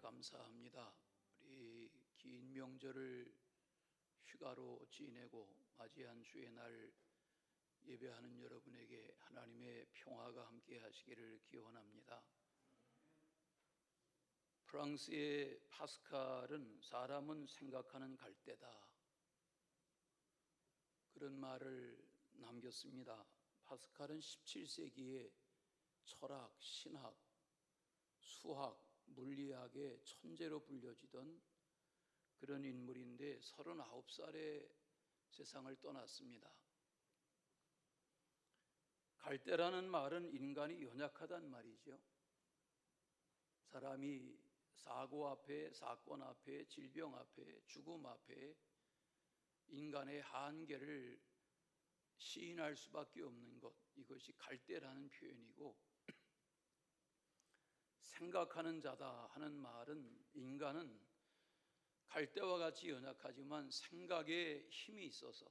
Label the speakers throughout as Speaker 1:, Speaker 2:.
Speaker 1: 감사합니다. 우리 긴 명절을 휴가로 지내고 맞이한 주의 날 예배하는 여러분에게 하나님의 평화가 함께 하시기를 기원합니다. 프랑스의 파스칼은 사람은 생각하는 갈대다, 그런 말을 남겼습니다. 파스칼은 17세기에 철학, 신학, 수학, 물리학의 천재로 불려지던 그런 인물인데 39살에 세상을 떠났습니다. 갈대라는 말은 인간이 연약하단 말이죠. 사람이 사고 앞에, 사건 앞에, 질병 앞에, 죽음 앞에 인간의 한계를 시인할 수밖에 없는 것, 이것이 갈대라는 표현이고, 생각하는 자다 하는 말은 인간은 갈대와 같이 연약하지만 생각에 힘이 있어서,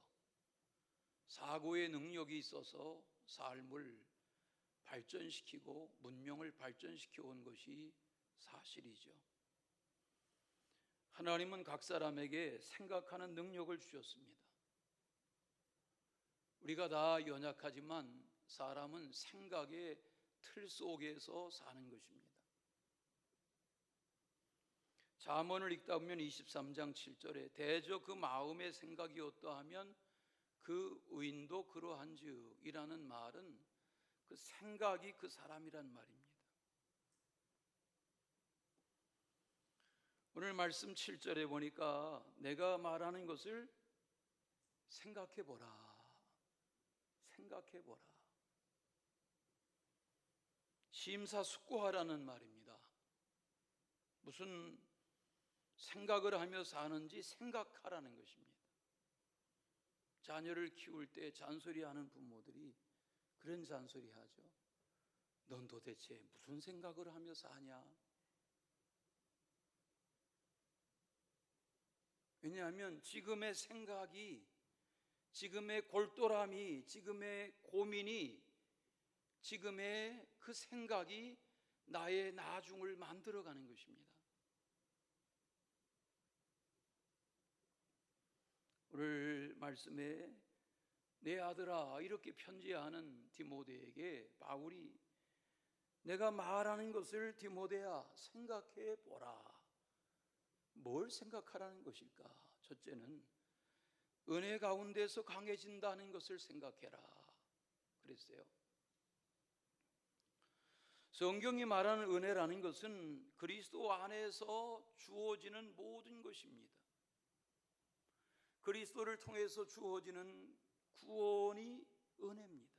Speaker 1: 사고의 능력이 있어서 삶을 발전시키고 문명을 발전시켜 온 것이 사실이죠. 하나님은 각 사람에게 생각하는 능력을 주셨습니다. 우리가 다 연약하지만 사람은 생각의 틀 속에서 사는 것입니다. 잠언을 읽다 보면 23장 7절에 대저 그 마음의 생각이 어떠하면 그 의인도 그러한즉 이라는 말은 그 생각이 그 사람이란 말입니다. 오늘 말씀 7절에 보니까 내가 말하는 것을 생각해 보라, 생각해 보라. 심사숙고하라는 말입니다. 무슨 생각을 하며 사는지 생각하라는 것입니다. 자녀를 키울 때 잔소리하는 부모들이 그런 잔소리 하죠. 넌 도대체 무슨 생각을 하며 사냐? 왜냐하면 지금의 생각이, 지금의 골똘함이, 지금의 고민이, 지금의 그 생각이 나의 나중을 만들어가는 것입니다. 오늘 말씀에 내 아들아 이렇게 편지하는 디모데에게 바울이 내가 말하는 것을 디모데야 생각해 보라. 뭘 생각하라는 것일까? 첫째는 은혜 가운데서 강해진다는 것을 생각해라 그랬어요. 성경이 말하는 은혜라는 것은 그리스도 안에서 주어지는 모든 것입니다. 그리스도를 통해서 주어지는 구원이 은혜입니다.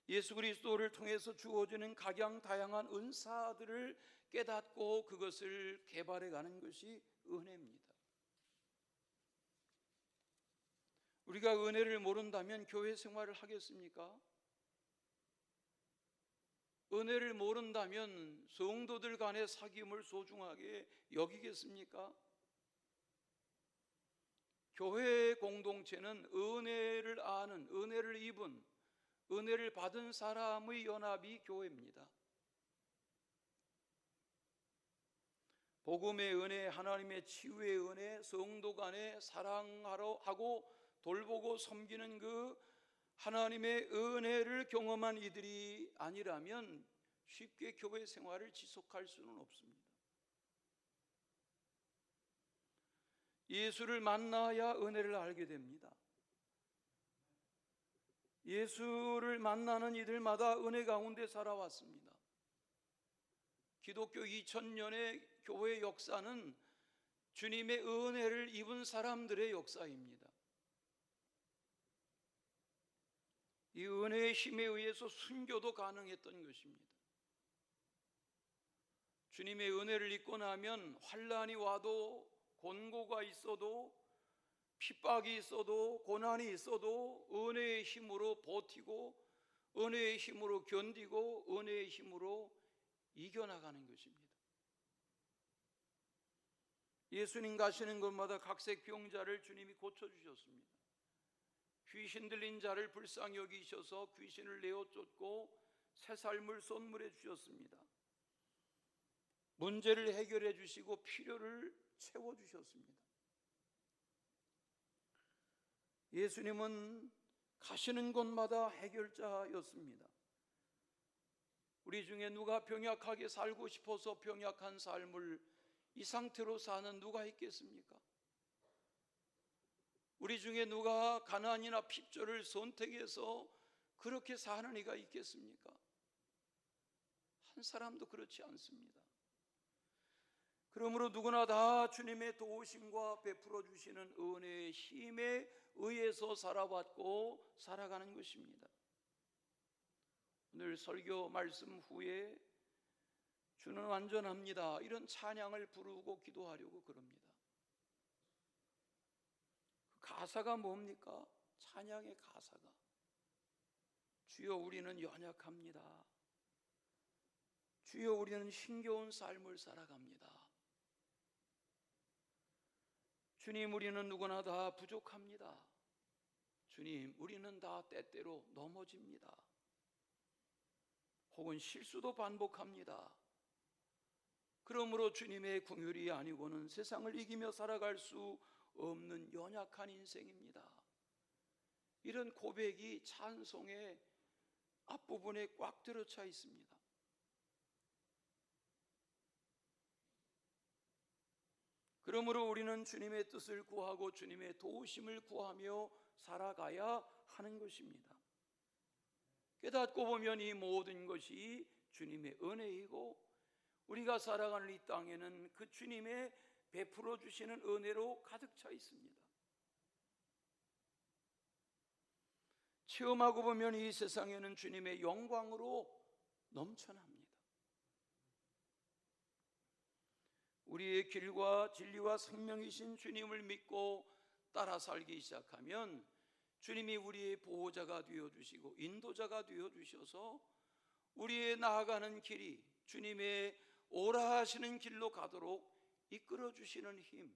Speaker 1: 예수 그리스도를 통해서 주어지는 각양다양한 은사들을 깨닫고 그것을 개발해가는 것이 은혜입니다. 우리가 은혜를 모른다면 교회 생활을 하겠습니까? 은혜를 모른다면 성도들 간의 사귐을 소중하게 여기겠습니까? 교회 공동체는 은혜를 아는, 은혜를 입은, 은혜를 받은 사람의 연합이 교회입니다. 복음의 은혜, 하나님의 치유의 은혜, 성도 간에 사랑하러 하고 돌보고 섬기는 그 하나님의 은혜를 경험한 이들이 아니라면 쉽게 교회 생활을 지속할 수는 없습니다. 예수를 만나야 은혜를 알게 됩니다. 예수를 만나는 이들마다 은혜 가운데 살아왔습니다. 기독교 2000년의 교회 역사는 주님의 은혜를 입은 사람들의 역사입니다. 이 은혜의 힘에 의해서 순교도 가능했던 것입니다. 주님의 은혜를 입고 나면 환난이 와도, 곤고가 있어도, 핍박이 있어도, 고난이 있어도 은혜의 힘으로 버티고, 은혜의 힘으로 견디고, 은혜의 힘으로 이겨나가는 것입니다. 예수님 가시는 곳마다 각색 병자를 주님이 고쳐주셨습니다. 귀신 들린 자를 불쌍히 여기셔서 귀신을 내어 쫓고 새 삶을 선물해 주셨습니다. 문제를 해결해 주시고 필요를 채워 주셨습니다. 예수님은 가시는 곳마다 해결자였습니다. 우리 중에 누가 병약하게 살고 싶어서 병약한 삶을 이 상태로 사는 누가 있겠습니까? 우리 중에 누가 가난이나 핍조를 선택해서 그렇게 사는 이가 있겠습니까? 한 사람도 그렇지 않습니다. 그러므로 누구나 다 주님의 도우심과 베풀어 주시는 은혜의 힘에 의해서 살아왔고 살아가는 것입니다. 오늘 설교 말씀 후에 주는 완전합니다, 이런 찬양을 부르고 기도하려고 그럽니다. 그 가사가 뭡니까? 찬양의 가사가 주여 우리는 연약합니다. 주여 우리는 힘겨운 삶을 살아갑니다. 주님 우리는 누구나 다 부족합니다. 주님 우리는 다 때때로 넘어집니다. 혹은 실수도 반복합니다. 그러므로 주님의 긍휼이 아니고는 세상을 이기며 살아갈 수 없는 연약한 인생입니다. 이런 고백이 찬송의 앞부분에 꽉 들어차 있습니다. 그러므로 우리는 주님의 뜻을 구하고 주님의 도우심을 구하며 살아가야 하는 것입니다. 깨닫고 보면 이 모든 것이 주님의 은혜이고 우리가 살아가는 이 땅에는 그 주님의 베풀어 주시는 은혜로 가득 차 있습니다. 체험하고 보면 이 세상에는 주님의 영광으로 넘쳐납니다. 우리의 길과 진리와 생명이신 주님을 믿고 따라 살기 시작하면 주님이 우리의 보호자가 되어주시고 인도자가 되어주셔서 우리의 나아가는 길이 주님의 오라 하시는 길로 가도록 이끌어주시는 힘,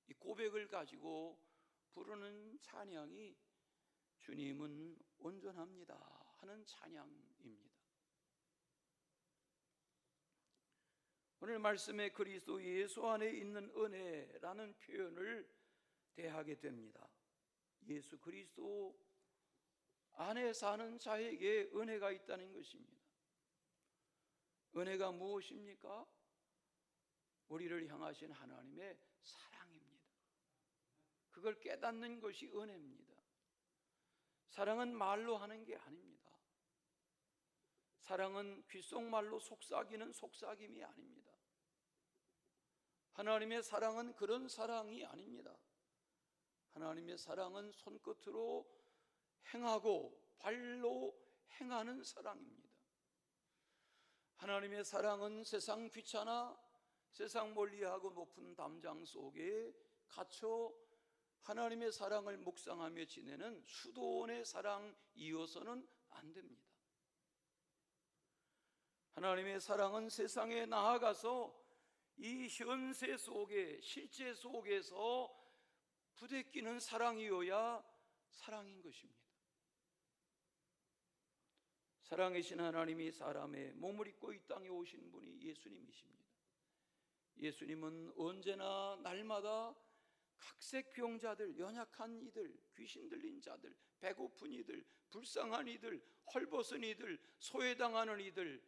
Speaker 1: 이 고백을 가지고 부르는 찬양이 주님은 온전합니다 하는 찬양입니다. 오늘 말씀에 그리스도 예수 안에 있는 은혜라는 표현을 대하게 됩니다. 예수 그리스도 안에 사는 자에게 은혜가 있다는 것입니다. 은혜가 무엇입니까? 우리를 향하신 하나님의 사랑입니다. 그걸 깨닫는 것이 은혜입니다. 사랑은 말로 하는 게 아닙니다. 사랑은 귓속말로 속삭이는 속삭임이 아닙니다. 하나님의 사랑은 그런 사랑이 아닙니다. 하나님의 사랑은 손끝으로 행하고 발로 행하는 사랑입니다. 하나님의 사랑은 세상 귀찮아 세상 멀리하고 높은 담장 속에 갇혀 하나님의 사랑을 묵상하며 지내는 수도원의 사랑이어서는 안 됩니다. 하나님의 사랑은 세상에 나아가서 이 현세 속에 실제 속에서 부대끼는 사랑이어야 사랑인 것입니다. 사랑이신 하나님이 사람의 몸을 입고 이 땅에 오신 분이 예수님이십니다. 예수님은 언제나 날마다 각색 병자들, 연약한 이들, 귀신 들린 자들, 배고픈 이들, 불쌍한 이들, 헐벗은 이들, 소외당하는 이들,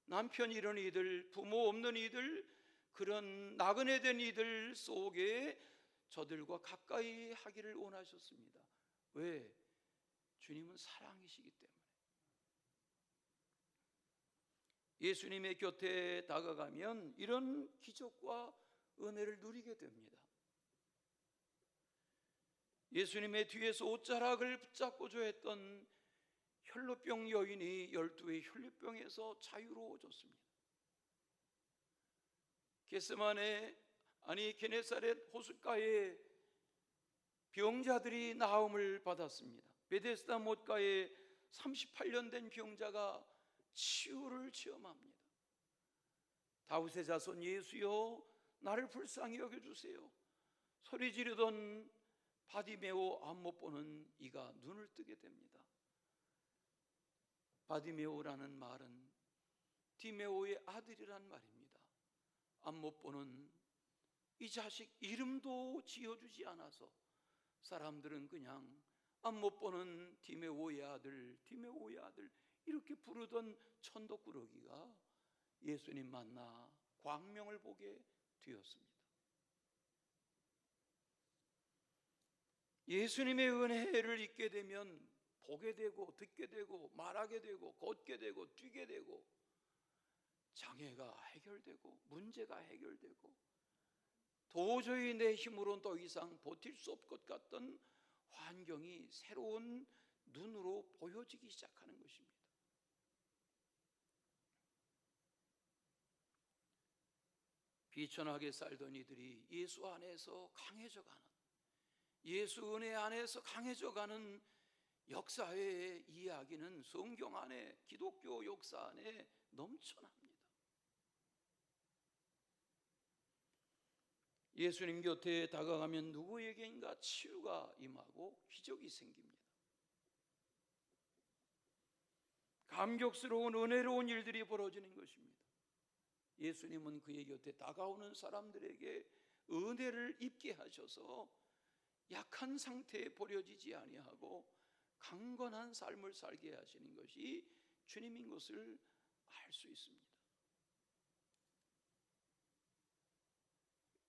Speaker 1: 남편 잃은 이들, 부모 없는 이들, 그런 나그네된 이들 속에 저들과 가까이 하기를 원하셨습니다. 왜? 주님은 사랑이시기 때문에. 예수님의 곁에 다가가면 이런 기적과 은혜를 누리게 됩니다. 예수님의 뒤에서 옷자락을 붙잡고자 했던 혈루병 여인이 12의 혈루병에서 자유로워졌습니다. 게네사렛 호숫가에 병자들이 나음을 받았습니다. 베데스다 못가에 38년 된 병자가 치유를 체험합니다. 다윗의 자손 예수여 나를 불쌍히 여겨주세요. 소리 지르던 바디메오 앞 못 보는 이가 눈을 뜨게 됩니다. 바디메오라는 말은 디메오의 아들이란 말입니다. 앞 못 보는 이 자식 이름도 지어주지 않아서 사람들은 그냥 앞 못 보는 디메오의 아들, 디메오의 아들 이렇게 부르던 천덕꾸러기가 예수님 만나 광명을 보게 되었습니다. 예수님의 은혜를 잊게 되면 보게 되고 듣게 되고 말하게 되고 걷게 되고 뛰게 되고 장애가 해결되고 문제가 해결되고 도저히 내 힘으로는 더 이상 버틸 수 없을 것 같던 환경이 새로운 눈으로 보여지기 시작하는 것입니다. 비천하게 살던 이들이 예수 안에서 강해져가는, 예수 은혜 안에서 강해져가는 역사의 이야기는 성경 안에, 기독교 역사 안에 넘쳐납니다. 예수님 곁에 다가가면 누구에게인가 치유가 임하고 기적이 생깁니다. 감격스러운 은혜로운 일들이 벌어지는 것입니다. 예수님은 그의 곁에 다가오는 사람들에게 은혜를 입게 하셔서 약한 상태에 버려지지 아니하고 강건한 삶을 살게 하시는 것이 주님인 것을 알 수 있습니다.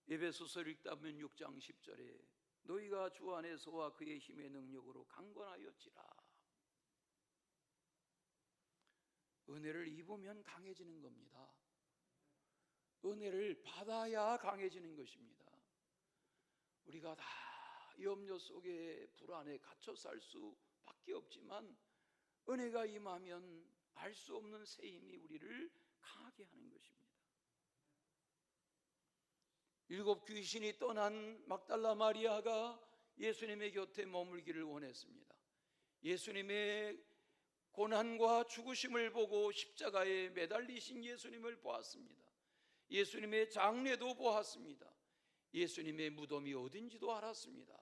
Speaker 1: 에베소서를 읽다 보면 6장 10절에 너희가 주 안에서와 그의 힘의 능력으로 강건하였지라. 은혜를 입으면 강해지는 겁니다. 은혜를 받아야 강해지는 것입니다. 우리가 다 염려 속에 불안에 갇혀 살 수밖에 없지만 은혜가 임하면 알 수 없는 새 힘이 우리를 강하게 하는 것입니다. 7 귀신이 떠난 막달라 마리아가 예수님의 곁에 머물기를 원했습니다. 예수님의 고난과 죽으심을 보고 십자가에 매달리신 예수님을 보았습니다. 예수님의 장례도 보았습니다. 예수님의 무덤이 어딘지도 알았습니다.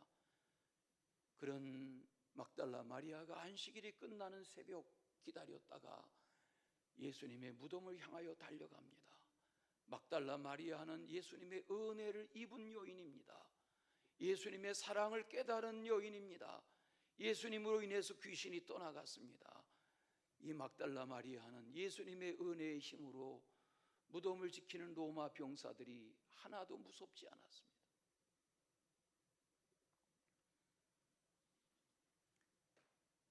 Speaker 1: 그런 막달라 마리아가 안식일이 끝나는 새벽 기다렸다가 예수님의 무덤을 향하여 달려갑니다. 막달라 마리아는 예수님의 은혜를 입은 여인입니다. 예수님의 사랑을 깨달은 여인입니다. 예수님으로 인해서 귀신이 떠나갔습니다. 이 막달라 마리아는 예수님의 은혜의 힘으로 무덤을 지키는 로마 병사들이 하나도 무섭지 않았습니다.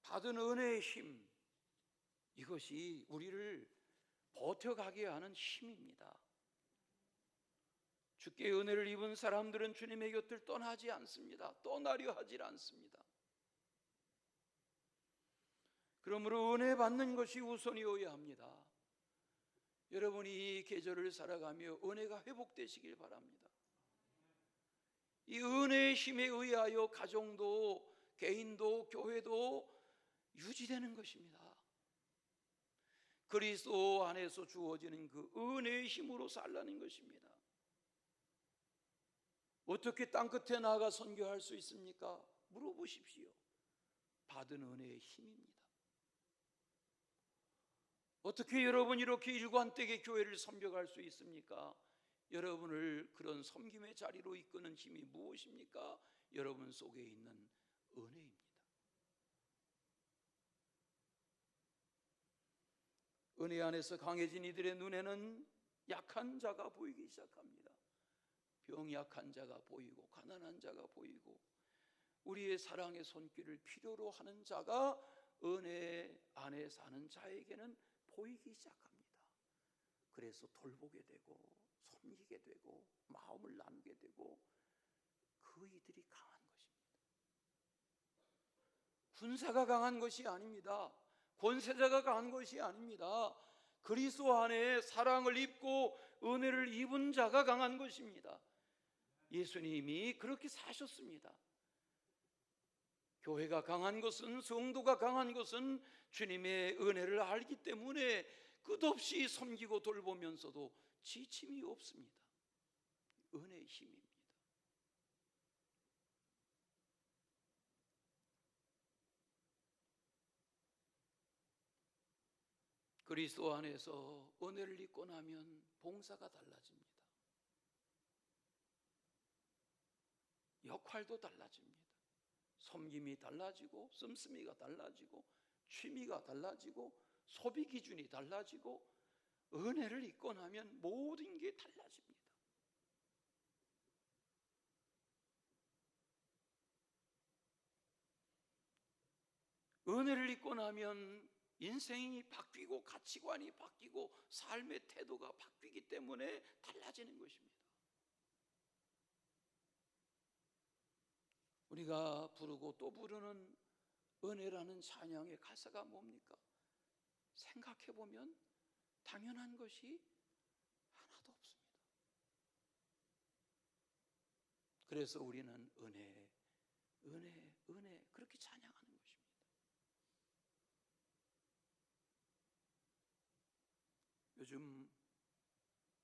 Speaker 1: 받은 은혜의 힘, 이것이 우리를 버텨가게 하는 힘입니다. 주께 은혜를 입은 사람들은 주님의 곁을 떠나지 않습니다. 떠나려 하질 않습니다. 그러므로 은혜 받는 것이 우선이어야 합니다. 여러분이 이 계절을 살아가며 은혜가 회복되시길 바랍니다. 이 은혜의 힘에 의하여 가정도 개인도 교회도 유지되는 것입니다. 그리스도 안에서 주어지는 그 은혜의 힘으로 살라는 것입니다. 어떻게 땅끝에 나가 선교할 수 있습니까? 물어보십시오. 받은 은혜의 힘입니다. 어떻게 여러분 이렇게 일관되게 교회를 섬겨갈 수 있습니까? 여러분을 그런 섬김의 자리로 이끄는 힘이 무엇입니까? 여러분 속에 있는 은혜입니다. 은혜 안에서 강해진 이들의 눈에는 약한 자가 보이기 시작합니다. 병약한 자가 보이고 가난한 자가 보이고 우리의 사랑의 손길을 필요로 하는 자가 은혜 안에 사는 자에게는 보이기 시작합니다. 그래서 돌보게 되고 섬기게 되고 마음을 나누게 되고 그 이들이 강한 것입니다. 군사가 강한 것이 아닙니다. 권세자가 강한 것이 아닙니다. 그리스도 안에 사랑을 입고 은혜를 입은 자가 강한 것입니다. 예수님이 그렇게 사셨습니다. 교회가 강한 것은, 성도가 강한 것은 주님의 은혜를 알기 때문에 끝없이 섬기고 돌보면서도 지침이 없습니다. 은혜의 힘입니다. 그리스도 안에서 은혜를 입고 나면 봉사가 달라집니다. 역할도 달라집니다. 섬김이 달라지고 씀씀이가 달라지고 취미가 달라지고 소비 기준이 달라지고 은혜를 입고 나면 모든 게 달라집니다. 은혜를 입고 나면 인생이 바뀌고 가치관이 바뀌고 삶의 태도가 바뀌기 때문에 달라지는 것입니다. 우리가 부르고 또 부르는 은혜라는 찬양의 가사가 뭡니까? 생각해보면 당연한 것이 하나도 없습니다. 그래서 우리는 은혜, 은혜, 은혜 그렇게 찬양하는 것입니다. 요즘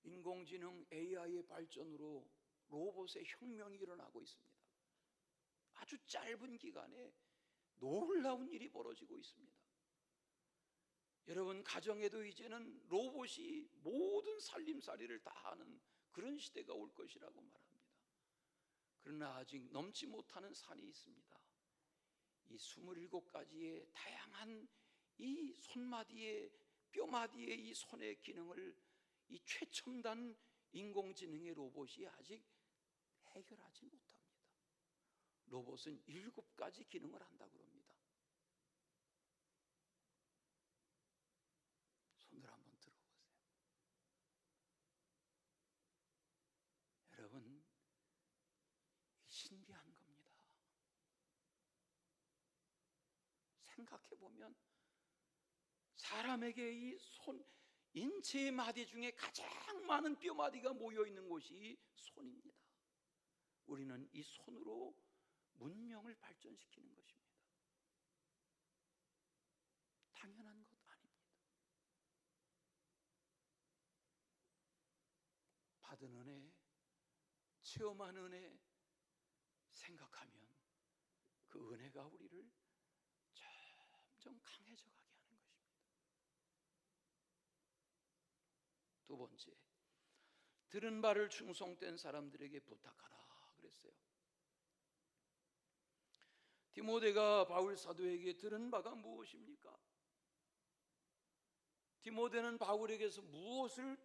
Speaker 1: 인공지능 AI의 발전으로 로봇의 혁명이 일어나고 있습니다. 아주 짧은 기간에 놀라운 일이 벌어지고 있습니다. 여러분, 가정에도 이제는 로봇이 모든 살림살이를 다 하는 그런 시대가 올 것이라고 말합니다. 그러나 아직 넘지 못하는 산이 있습니다. 이 27가지의 다양한 이 손마디의 뼈마디의 이 손의 기능을 이 최첨단 인공지능의 로봇이 아직 해결하지 못합니다. 로봇은 7가지 기능을 한다고 합니다. 손을 한번 들어보세요. 여러분, 신비한 겁니다. 생각해보면 사람에게 이 인체의 마디 중에 가장 많은 뼈마디가 모여있는 곳이 손입니다. 우리는 이 손으로 문명을 발전시키는 것입니다. 당연한 것 아닙니다. 받은 은혜, 체험한 은혜 생각하면 그 은혜가 우리를 점점 강해져 가게 하는 것입니다. 두 번째, 들은 바를 충성된 사람들에게 부탁하라 그랬어요. 디모데가 바울 사도에게 들은 바가 무엇입니까? 디모데는 바울에게서 무엇을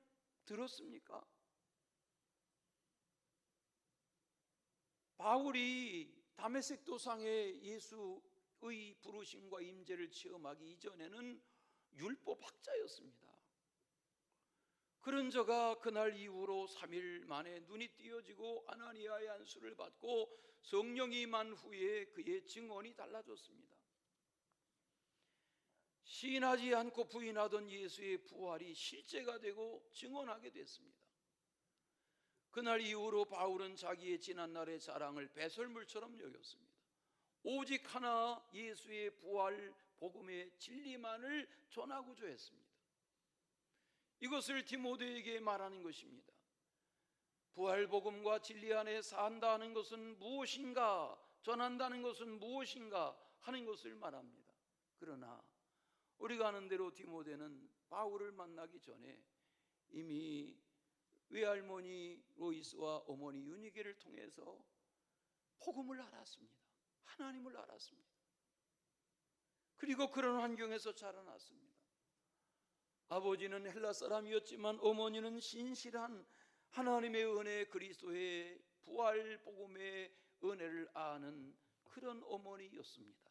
Speaker 1: 들었습니까? 바울이 다메섹 도상에 예수의 부르심과 임재를 체험하기 이전에는 율법학자였습니다. 그런 저가 그날 이후로 3일 만에 눈이 띄어지고 아나니아의 안수를 받고 성령이 임한 후에 그의 증언이 달라졌습니다. 시인하지 않고 부인하던 예수의 부활이 실제가 되고 증언하게 됐습니다. 그날 이후로 바울은 자기의 지난날의 자랑을 배설물처럼 여겼습니다. 오직 하나 예수의 부활 복음의 진리만을 전하고자 했습니다. 이것을 디모데에게 말하는 것입니다. 부활 복음과 진리 안에 산다는 것은 무엇인가, 전한다는 것은 무엇인가 하는 것을 말합니다. 그러나 우리가 아는 대로 디모데는 바울을 만나기 전에 이미 외할머니 로이스와 어머니 유니게를 통해서 복음을 알았습니다. 하나님을 알았습니다. 그리고 그런 환경에서 자라났습니다. 아버지는 헬라 사람이었지만 어머니는 신실한 하나님의 은혜, 그리스도의 부활 복음의 은혜를 아는 그런 어머니였습니다.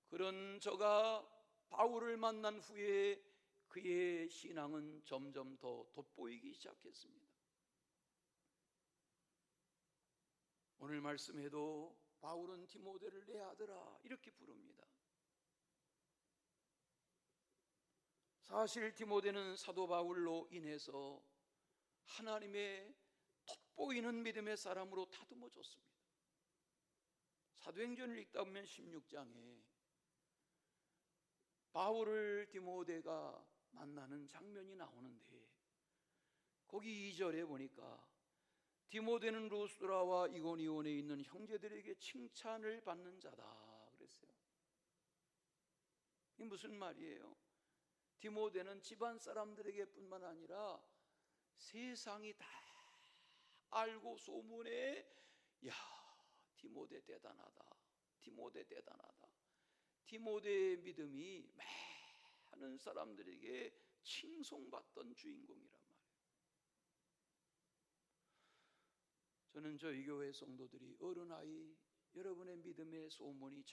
Speaker 1: 그런 저가 바울을 만난 후에 그의 신앙은 점점 더 돋보이기 시작했습니다. 오늘 말씀에도 바울은 디모데를 내 아들아 이렇게 부릅니다. 사실 디모데는 사도 바울로 인해서 하나님의 돋보이는 믿음의 사람으로 다듬어졌습니다. 사도행전을 읽다 보면 16장에 바울을 디모데가 만나는 장면이 나오는데 거기 2절에 보니까 디모데는 루스드라와 이고니온에 있는 형제들에게 칭찬을 받는 자다 그랬어요. 이 무슨 말이에요? 디모데는 집안 사람들에게 뿐만 아니라 세상이 다 알고 소문에, 야, 디모데 대단하다, 디모데 대단하다. 디모데의 믿음이 많은 사람들에게 칭송받던 주인공이란 말이에요. 저는 저희 교회 성도들이 어른아이 여러분의 믿음의 소문이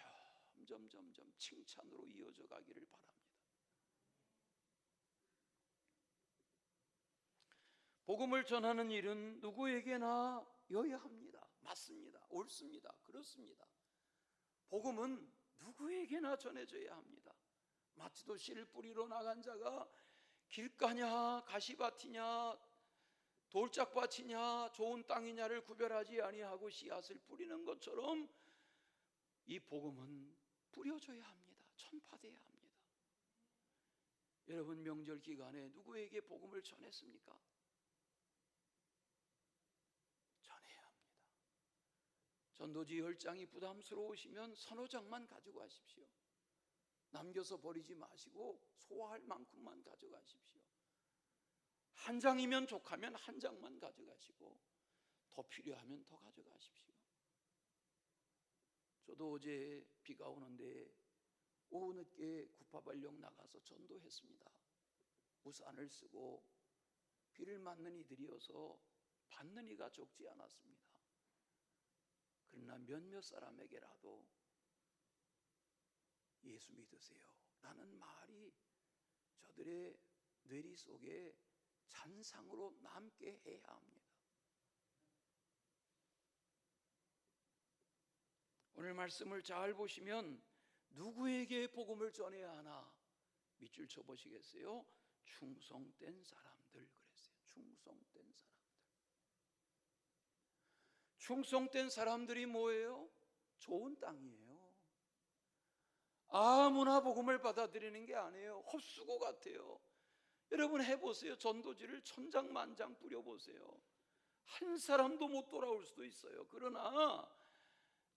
Speaker 1: 점점 칭찬으로 이어져 가기를 바랍니다. 복음을 전하는 일은 누구에게나 여야 합니다. 맞습니다. 옳습니다. 그렇습니다. 복음은 누구에게나 전해져야 합니다. 마치도 씨를 뿌리러 나간 자가 길가냐 가시밭이냐 돌짝밭이냐 좋은 땅이냐를 구별하지 아니하고 씨앗을 뿌리는 것처럼 이 복음은 뿌려져야 합니다. 전파돼야 합니다. 여러분, 명절 기간에 누구에게 복음을 전했습니까? 전해야 합니다. 전도지 10장이 부담스러우시면 서너 장만 가지고 가십시오. 남겨서 버리지 마시고 소화할 만큼만 가져가십시오. 한 장이면 족하면 한 장만 가져가시고 더 필요하면 더 가져가십시오. 저도 어제 비가 오는데 오후 늦게 구파발령 나가서 전도했습니다. 우산을 쓰고 비를 맞는 이들이어서 받는 이가 적지 않았습니다. 그러나 몇몇 사람에게라도 예수 믿으세요 라는 말이 저들의 뇌리 속에 잔상으로 남게 해야 합니다. 오늘 말씀을 잘 보시면 누구에게 복음을 전해야 하나 밑줄 쳐보시겠어요? 충성된 사람들 그랬어요. 충성된 사람들. 충성된 사람들이 뭐예요? 좋은 땅이에요. 아무나 복음을 받아들이는 게 아니에요. 헛수고 같아요. 여러분 해보세요. 전도지를 천장만장 뿌려보세요. 한 사람도 못 돌아올 수도 있어요. 그러나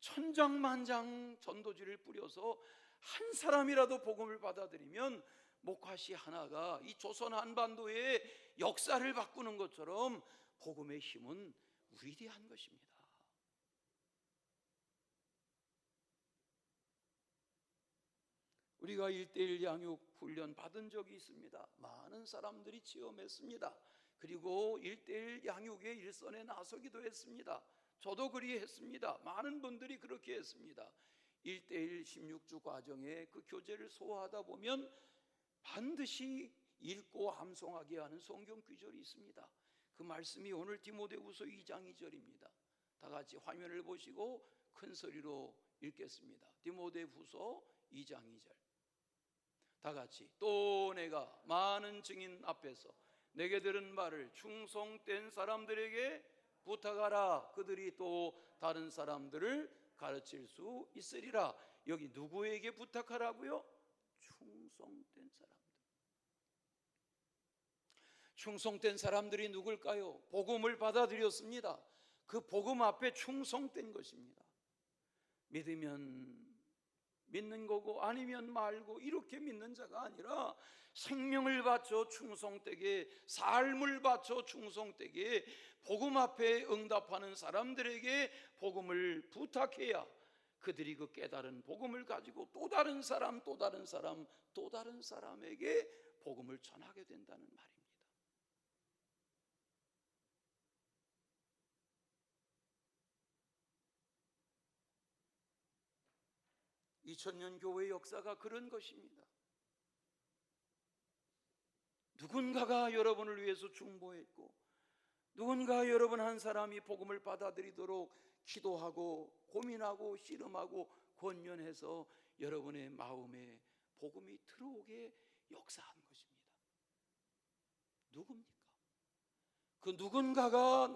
Speaker 1: 천장만장 전도지를 뿌려서 한 사람이라도 복음을 받아들이면 목화씨 하나가 이 조선 한반도의 역사를 바꾸는 것처럼 복음의 힘은 위대한 것입니다. 우리가 1:1 양육 훈련 받은 적이 있습니다. 많은 사람들이 체험했습니다. 그리고 1:1 양육의 일선에 나서기도 했습니다. 저도 그리했습니다. 많은 분들이 그렇게 했습니다. 1:1 16주 과정에 그 교재를 소화하다 보면 반드시 읽고 암송하게 하는 성경 구절이 있습니다. 그 말씀이 오늘 디모데후서 2장 2절입니다. 다 같이 화면을 보시고 큰 소리로 읽겠습니다. 디모데후서 2장 2절. 다 같이. 또 내가 많은 증인 앞에서 내게 들은 말을 충성된 사람들에게 부탁하라. 그들이 또 다른 사람들을 가르칠 수 있으리라. 여기 누구에게 부탁하라고요? 충성된 사람들. 충성된 사람들이 누굴까요? 복음을 받아들였습니다. 그 복음 앞에 충성된 것입니다. 믿으면 믿는 거고 아니면 말고 이렇게 믿는 자가 아니라 생명을 바쳐 충성되게, 삶을 바쳐 충성되게 복음 앞에 응답하는 사람들에게 복음을 부탁해야 그들이 그 깨달은 복음을 가지고 또 다른 사람, 또 다른 사람, 또 다른 사람에게 복음을 전하게 된다는 말입니다. 2000년 교회 역사가 그런 것입니다. 누군가가 여러분을 위해서 중보했고 누군가 여러분 한 사람이 복음을 받아들이도록 기도하고 고민하고 씨름하고 권면해서 여러분의 마음에 복음이 들어오게 역사한 것입니다. 누굽니까? 그 누군가가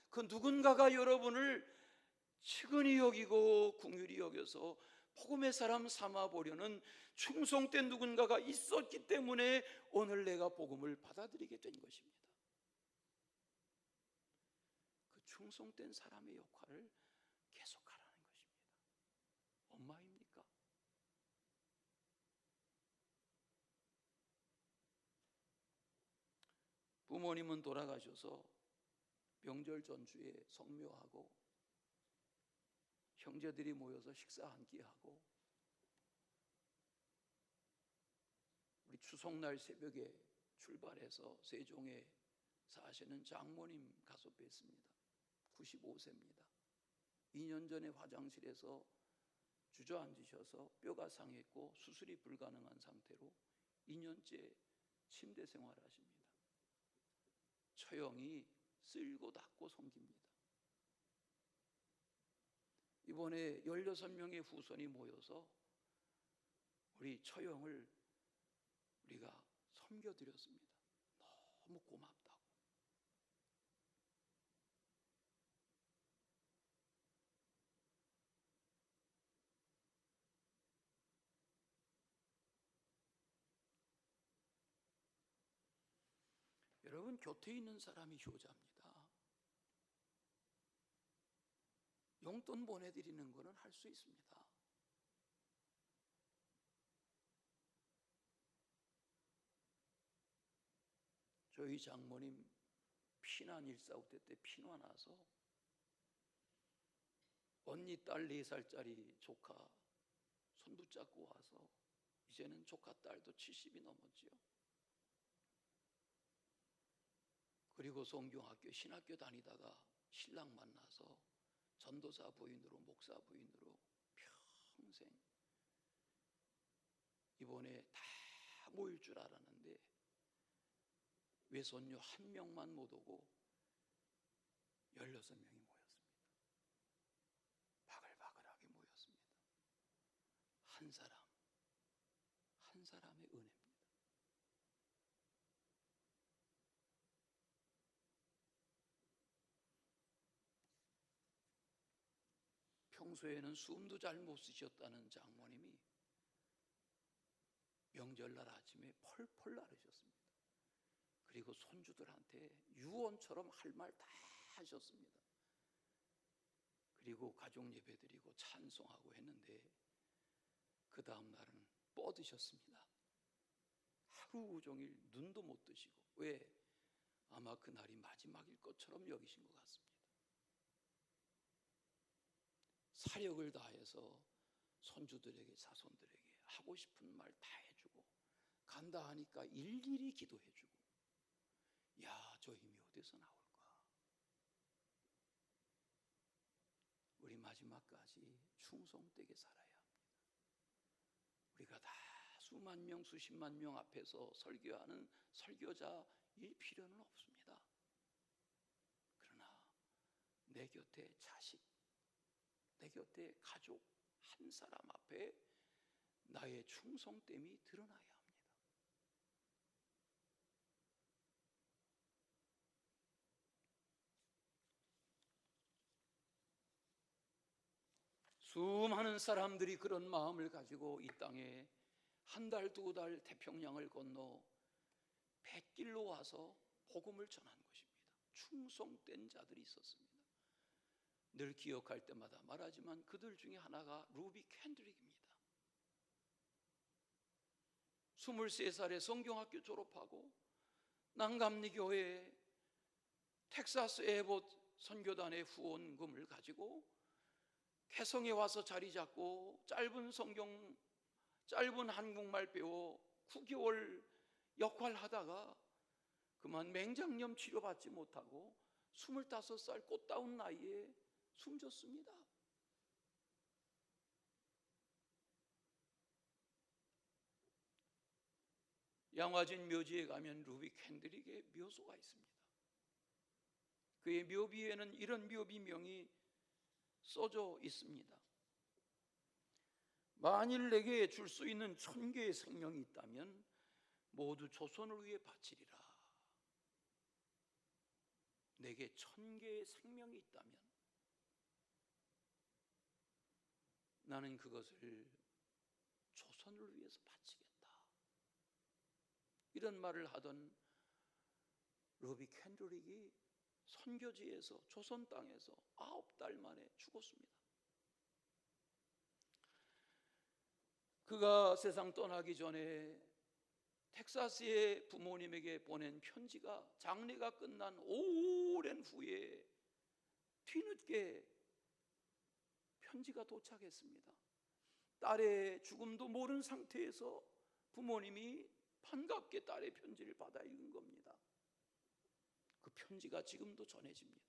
Speaker 1: 그 누군가가 여러분을 측은히 여기고 긍휼히 여겨서 복음의 사람 삼아 보려는 충성된 누군가가 있었기 때문에 오늘 내가 복음을 받아들이게 된 것입니다. 그 충성된 사람의 역할을 계속하라는 것입니다. 엄마입니까? 장모님은 돌아가셔서 명절 전주에 성묘하고 형제들이 모여서 식사 한 끼 하고 우리 추석날 새벽에 출발해서 세종에 사시는 장모님 가서 뵀습니다. 95세입니다. 2년 전에 화장실에서 주저앉으셔서 뼈가 상했고 수술이 불가능한 상태로 2년째 침대 생활하십니다. 처형이 쓸고 닦고 섬깁니다. 이번에 16명의 후손이 모여서 우리 처형을 우리가 섬겨드렸습니다. 너무 고맙다고. 여러분, 곁에 있는 사람이 효자입니다. 용돈 보내드리는 거는 할 수 있습니다. 저희 장모님 피난 149대 때 피난 와서 언니 딸 4살짜리 조카 손 붙잡고 와서 이제는 조카 딸도 70이 넘었지요. 그리고 성경학교 신학교 다니다가 신랑 만나서 전도사 부인으로 목사 부인으로 평생 이번에 다 모일 줄 알았는데 외손녀 한 명만 못 오고 16명이 모였습니다. 바글바글하게 모였습니다. 한 사람, 한 사람의 은혜입니다. 평소에는 숨도 잘 못 쉬셨다는 장모님이 명절날 아침에 펄펄 나르셨습니다. 그리고 손주들한테 유언처럼 할 말 다 하셨습니다. 그리고 가족 예배 드리고 찬송하고 했는데 그 다음 날은 뻗으셨습니다. 하루 종일 눈도 못 뜨시고. 왜? 아마 그날이 마지막일 것처럼 여기신 것 같습니다. 사력을 다해서 손주들에게 자손들에게 하고 싶은 말 다 해주고 간다 하니까 일일이 기도해주고. 야, 저 힘이 어디서 나올까? 우리 마지막까지 충성되게 살아야 합니다. 우리가 다 수만 명 수십만 명 앞에서 설교하는 설교자일 필요는 없습니다. 그러나 내 곁에 자식, 내 곁에 가족 한 사람 앞에 나의 충성됨이 드러나야 합니다. 수많은 사람들이 그런 마음을 가지고 이 땅에 한 달, 2달 태평양을 건너 뱃길로 와서 복음을 전한 것입니다. 충성된 자들이 있었습니다. 늘 기억할 때마다 말하지만 그들 중에 하나가 루비 캔드릭입니다. 23살에 성경학교 졸업하고 난감리교회 텍사스 에봇 선교단의 후원금을 가지고 개성에 와서 자리 잡고 짧은 한국말 배워 9개월 역할하다가 그만 맹장염 치료받지 못하고 25살 꽃다운 나이에 숨졌습니다. 양화진 묘지에 가면 루비 캔드릭의 묘소가 있습니다. 그의 묘비에는 이런 묘비명이 써져 있습니다. 만일 내게 줄 수 있는 1000개의 생명이 있다면 모두 조선을 위해 바치리라. 내게 1000개의 생명이 있다면 나는 그것을 조선을 위해서 바치겠다. 이런 말을 하던 루비 캔드릭이 선교지에서 조선 땅에서 9달 만에 죽었습니다. 그가 세상 떠나기 전에 텍사스의 부모님에게 보낸 편지가 장례가 끝난 오랜 후에 뒤늦게 편지가 도착했습니다. 딸의 죽음도 모르는 상태에서 부모님이 반갑게 딸의 편지를 받아 읽은 겁니다. 그 편지가 지금도 전해집니다.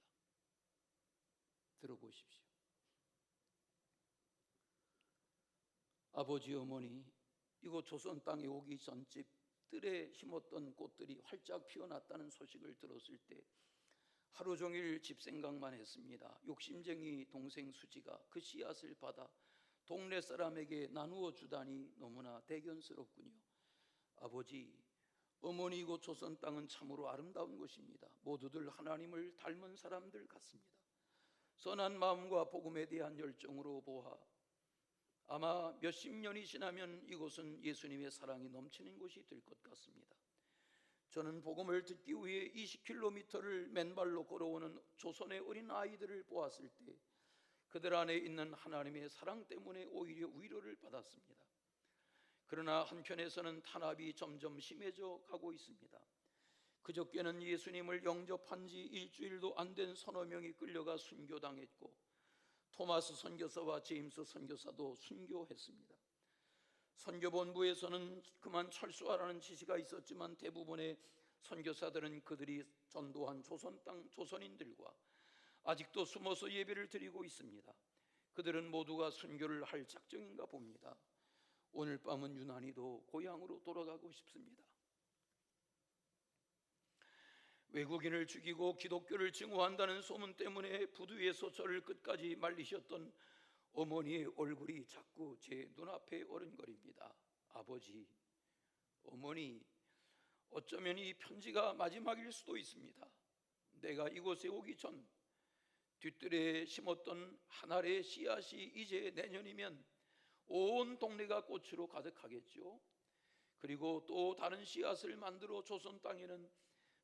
Speaker 1: 들어보십시오. 아버지 어머니, 이곳 조선 땅에 오기 전집 뜰에 심었던 꽃들이 활짝 피어났다는 소식을 들었을 때 하루 종일 집 생각만 했습니다. 욕심쟁이 동생 수지가 그 씨앗을 받아 동네 사람에게 나누어 주다니 너무나 대견스럽군요. 아버지, 어머니, 이곳 조선 땅은 참으로 아름다운 곳입니다. 모두들 하나님을 닮은 사람들 같습니다. 선한 마음과 복음에 대한 열정으로 보아 아마 몇십 년이 지나면 이곳은 예수님의 사랑이 넘치는 곳이 될 것 같습니다. 저는 복음을 듣기 위해 20km를 맨발로 걸어오는 조선의 어린 아이들을 보았을 때 그들 안에 있는 하나님의 사랑 때문에 오히려 위로를 받았습니다. 그러나 한편에서는 탄압이 점점 심해져 가고 있습니다. 그저께는 예수님을 영접한 지 일주일도 안 된 서너 명이 끌려가 순교당했고 토마스 선교사와 제임스 선교사도 순교했습니다. 선교본부에서는 그만 철수하라는 지시가 있었지만 대부분의 선교사들은 그들이 전도한 조선 땅 조선인들과 아직도 숨어서 예배를 드리고 있습니다. 그들은 모두가 순교를 할 작정인가 봅니다. 오늘 밤은 유난히도 고향으로 돌아가고 싶습니다. 외국인을 죽이고 기독교를 증오한다는 소문 때문에 부두에서 저를 끝까지 말리셨던 어머니의 얼굴이 자꾸 제 눈앞에 어른거립니다. 아버지, 어머니, 어쩌면 이 편지가 마지막일 수도 있습니다. 내가 이곳에 오기 전 뒷뜰에 심었던 한 알의 씨앗이 이제 내년이면 온 동네가 꽃으로 가득하겠죠. 그리고 또 다른 씨앗을 만들어 조선 땅에는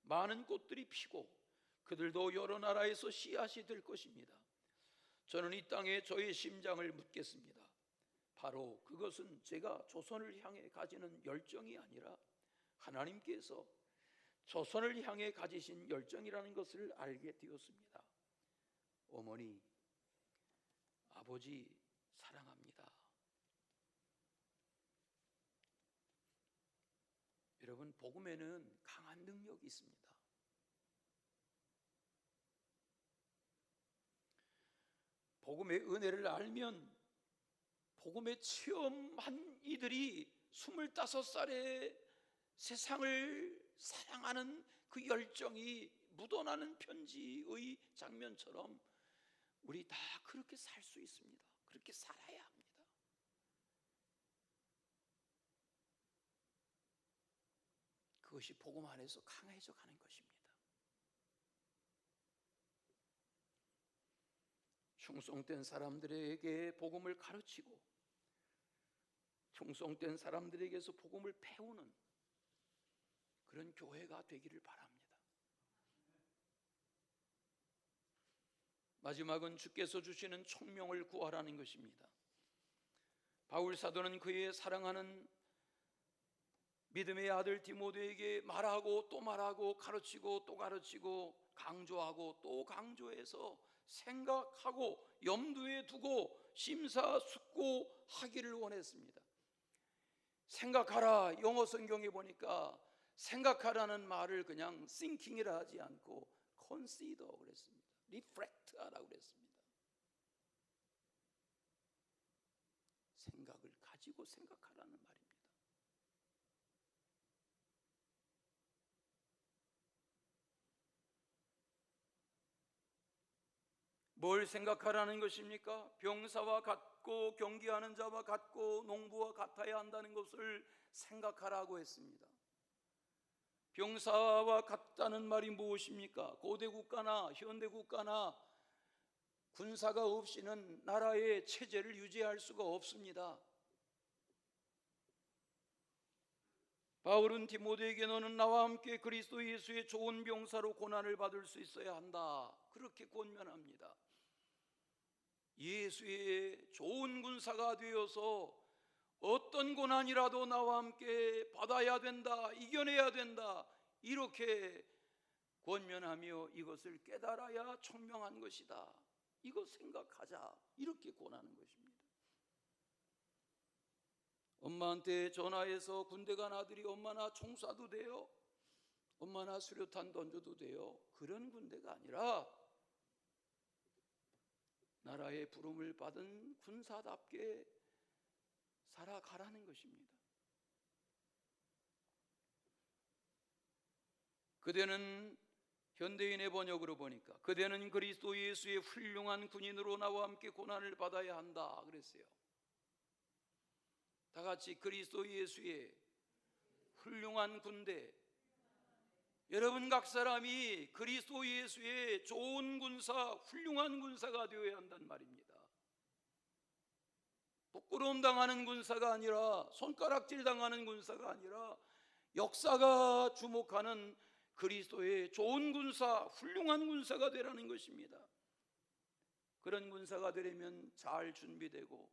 Speaker 1: 많은 꽃들이 피고 그들도 여러 나라에서 씨앗이 될 것입니다. 저는 이 땅에 저의 심장을 묻겠습니다. 바로 그것은 제가 조선을 향해 가지는 열정이 아니라 하나님께서 조선을 향해 가지신 열정이라는 것을 알게 되었습니다. 어머니, 아버지 사랑합니다. 여러분, 복음에는 강한 능력이 있습니다. 복음의 은혜를 알면 복음에 체험한 이들이 25살에 세상을 사랑하는 그 열정이 묻어나는 편지의 장면처럼 우리 다 그렇게 살 수 있습니다. 그렇게 살아야 합니다. 그것이 복음 안에서 강해져 가는 것입니다. 충성된 사람들에게 복음을 가르치고 충성된 사람들에게서 복음을 배우는 그런 교회가 되기를 바랍니다. 마지막은 주께서 주시는 총명을 구하라는 것입니다. 바울 사도는 그의 사랑하는 믿음의 아들 디모데에게 말하고 또 말하고 가르치고 또 가르치고 강조하고 또 강조해서 생각하고 염두에 두고 심사숙고하기를 원했습니다. 생각하라, 영어 성경에 보니까 생각하라는 말을 그냥 thinking이라 하지 않고 consider 그랬습니다. reflect 하라고 그랬습니다. 생각을 가지고 생각하라는 말입니다. 뭘 생각하라는 것입니까? 병사와 같고 경기하는 자와 같고 농부와 같아야 한다는 것을 생각하라고 했습니다. 병사와 같다는 말이 무엇입니까? 고대 국가나 현대 국가나 군사가 없이는 나라의 체제를 유지할 수가 없습니다. 바울은 디모데에게 너는 나와 함께 그리스도 예수의 좋은 병사로 고난을 받을 수 있어야 한다, 그렇게 권면합니다. 예수의 좋은 군사가 되어서 어떤 고난이라도 나와 함께 받아야 된다, 이겨내야 된다, 이렇게 권면하며 이것을 깨달아야 총명한 것이다, 이것 생각하자, 이렇게 권하는 것입니다. 엄마한테 전화해서 군대 간 아들이 엄마나 총 쏴도 돼요, 엄마나 수류탄 던져도 돼요, 그런 군대가 아니라 나라의 부름을 받은 군사답게 살아가라는 것입니다. 그대는, 현대인의 번역으로 보니까 그대는 그리스도 예수의 훌륭한 군인으로 나와 함께 고난을 받아야 한다 그랬어요. 다 같이 그리스도 예수의 훌륭한 군대. 여러분 각 사람이 그리스도 예수의 좋은 군사, 훌륭한 군사가 되어야 한단 말입니다. 부끄러움 당하는 군사가 아니라, 손가락질 당하는 군사가 아니라, 역사가 주목하는 그리스도의 좋은 군사, 훌륭한 군사가 되라는 것입니다. 그런 군사가 되려면 잘 준비되고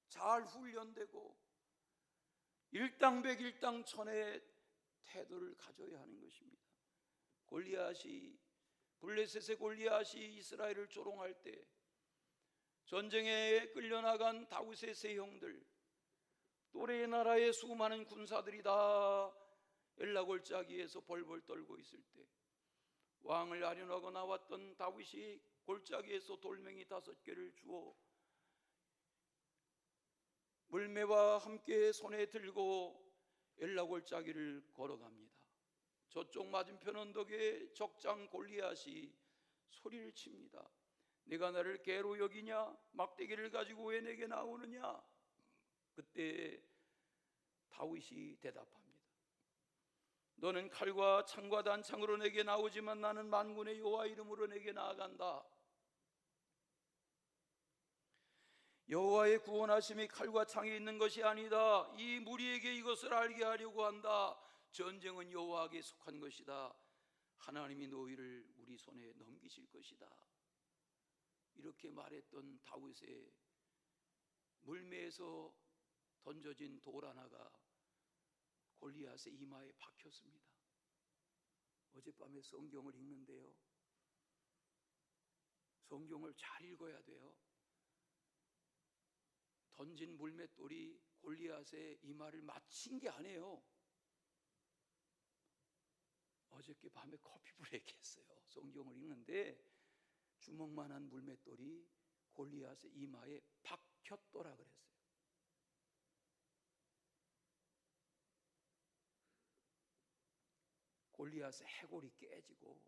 Speaker 1: 잘 훈련되고 일당백일당천의 태도를 가져야 하는 것입니다. 골리앗이, 블레셋의 골리앗이 이스라엘을 조롱할 때 전쟁에 끌려나간 다윗의 세 형들, 또래 나라의 수많은 군사들이 다 엘라골짜기에서 벌벌 떨고 있을 때 왕을 아련하고 나왔던 다윗이 골짜기에서 돌멩이 5개를 주워 물매와 함께 손에 들고 엘라골짜기를 걸어갑니다. 저쪽 맞은편 언덕에 적장 골리앗이 소리를 칩니다. 네가 나를 개로 여기냐? 막대기를 가지고 왜 내게 나오느냐? 그때 다윗이 대답합니다. 너는 칼과 창과 단창으로 내게 나오지만 나는 만군의 여호와 이름으로 내게 나아간다. 여호와의 구원하심이 칼과 창에 있는 것이 아니다. 이 무리에게 이것을 알게 하려고 한다. 전쟁은 여호와에게 속한 것이다. 하나님이 너희를 우리 손에 넘기실 것이다. 이렇게 말했던 다윗의 물매에서 던져진 돌 하나가 골리앗의 이마에 박혔습니다. 어젯밤에 성경을 읽는데요, 성경을 잘 읽어야 돼요. 던진 물맷돌이 골리앗의 이마를 맞힌 게 아니에요. 어저께 밤에 커피 브레이크 했어요. 성경을 읽는데 주먹만한 물맷돌이 골리앗의 이마에 박혔더라 그랬어요. 골리앗의 해골이 깨지고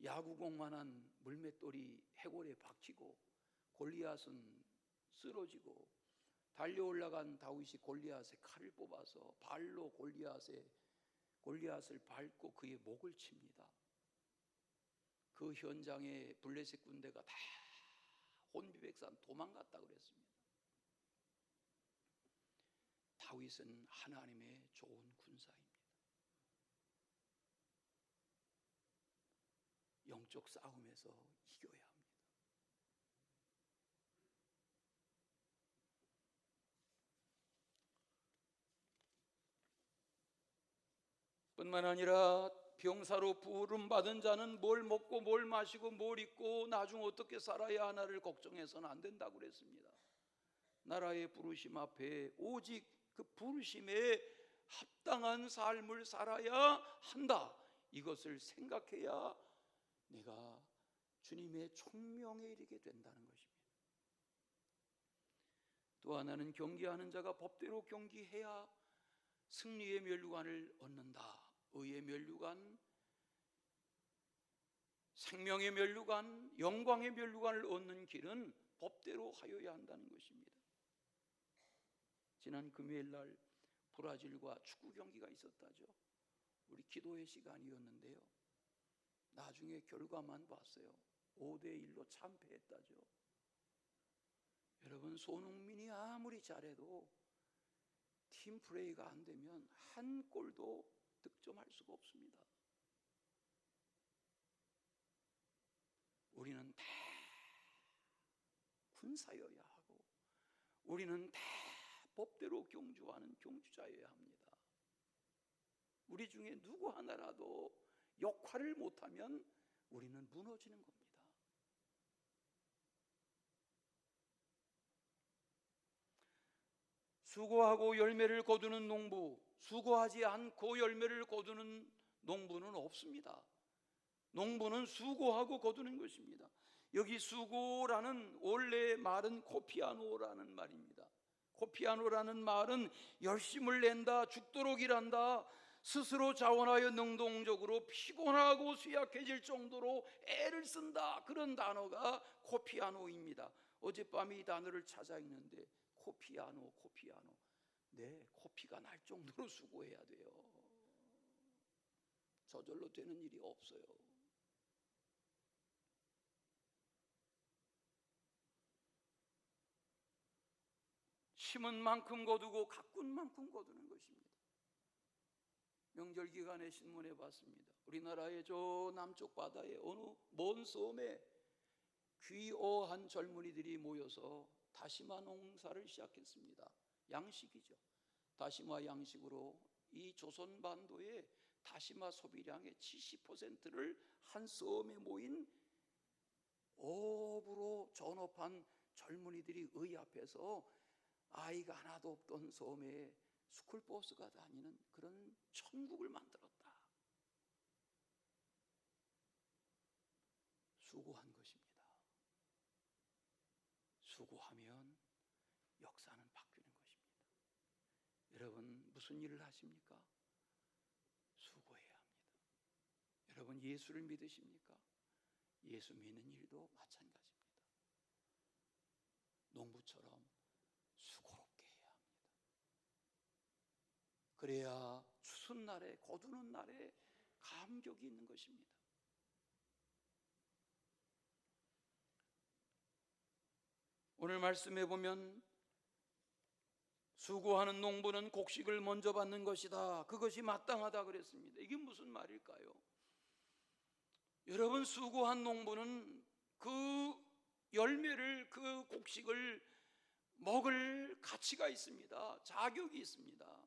Speaker 1: 야구공만한 물맷돌이 해골에 박히고 골리앗은 쓰러지고 달려올라간 다윗이 골리앗의 칼을 뽑아서 발로 골리앗을 밟고 그의 목을 칩니다. 그 현장에 블레셋 군대가 다 혼비백산 도망갔다 그랬습니다. 다윗은 하나님의 좋은 군사입니다. 영적 싸움에서 이겨야 합니다. 뿐만 아니라 병사로 부름받은 자는 뭘 먹고 뭘 마시고 뭘 입고 나중 어떻게 살아야 하나를 걱정해서는 안 된다고 그랬습니다. 나라의 부르심 앞에 오직 그 부르심에 합당한 삶을 살아야 한다. 이것을 생각해야 내가 주님의 총명에 이르게 된다는 것입니다. 또 하나는 경계하는 자가 법대로 경기해야 승리의 면류관을 얻는다. 의의 면류관, 생명의 면류관, 영광의 면류관을 얻는 길은 법대로 하여야 한다는 것입니다. 지난 금요일 날 브라질과 축구 경기가 있었다죠. 우리 기도의 시간이었는데요, 나중에 결과만 봤어요. 5대1로 참패했다죠. 여러분, 손흥민이 아무리 잘해도 팀 플레이가 안 되면 한 골도 득점할 수가 없습니다. 우리는 다 군사여야 하고, 우리는 다 법대로 경주하는 경주자여야 합니다. 우리 중에 누구 하나라도 역할을 못하면 우리는 무너지는 겁니다. 수고하고 열매를 거두는 농부, 수고하지 않고 열매를 거두는 농부는 없습니다. 농부는 수고하고 거두는 것입니다. 여기 수고라는 원래의 말은 코피아노라는 말입니다. 코피아노라는 말은 열심을 낸다, 죽도록 일한다, 스스로 자원하여 능동적으로 피곤하고 쇠약해질 정도로 애를 쓴다, 그런 단어가 코피아노입니다. 어젯밤에 이 단어를 찾아 읽는데 코피아노. 네, 코피가 날 정도로 수고해야 돼요. 저절로 되는 일이 없어요. 심은 만큼 거두고 가꾼 만큼 거두는 것입니다. 명절 기간에 신문에 봤습니다. 우리나라의 저 남쪽 바다의 어느 먼 섬에 귀어한 젊은이들이 모여서 다시마 농사를 시작했습니다. 양식이죠. 다시마 양식으로 이 조선반도의 다시마 소비량의 70%를 한 섬에 모인 업으로 전업한 젊은이들이 의합해서 아이가 하나도 없던 섬에 스쿨버스가 다니는 그런 천국을 만들었다. 수고한 것입니다. 수고하면 역사는 바뀌는 것입니다. 여러분 무슨 일을 하십니까? 수고해야 합니다. 여러분 예수를 믿으십니까? 예수 믿는 일도 마찬가지입니다. 농부처럼 수고롭게 해야 합니다. 그래야 추수는 날에, 거두는 날에 감격이 있는 것입니다. 오늘 말씀해 보면 수고하는 농부는 곡식을 먼저 받는 것이다, 그것이 마땅하다 그랬습니다. 이게 무슨 말일까요? 여러분 수고한 농부는 그 열매를, 그 곡식을 먹을 가치가 있습니다. 자격이 있습니다.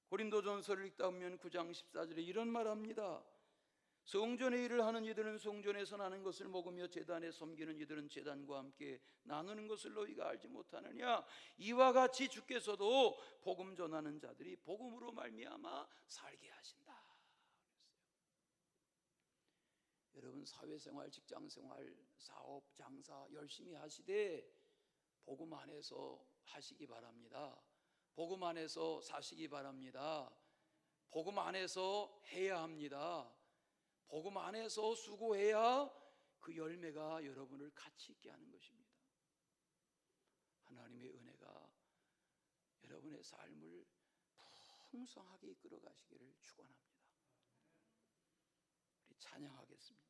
Speaker 1: 고린도전서를 읽다 보면 9장 14절에 이런 말합니다. 성전의 일을 하는 이들은 성전에서 나는 것을 먹으며 제단에 섬기는 이들은 제단과 함께 나누는 것을 너희가 알지 못하느냐? 이와 같이 주께서도 복음 전하는 자들이 복음으로 말미암아 살게 하신다. 여러분 사회생활, 직장생활, 사업, 장사 열심히 하시되 복음 안에서 하시기 바랍니다. 복음 안에서 사시기 바랍니다. 복음 안에서 해야 합니다. 복음 안에서 수고해야 그 열매가 여러분을 가치 있게 하는 것입니다. 하나님의 은혜가 여러분의 삶을 풍성하게 이끌어 가시기를 축원합니다. 우리 찬양하겠습니다.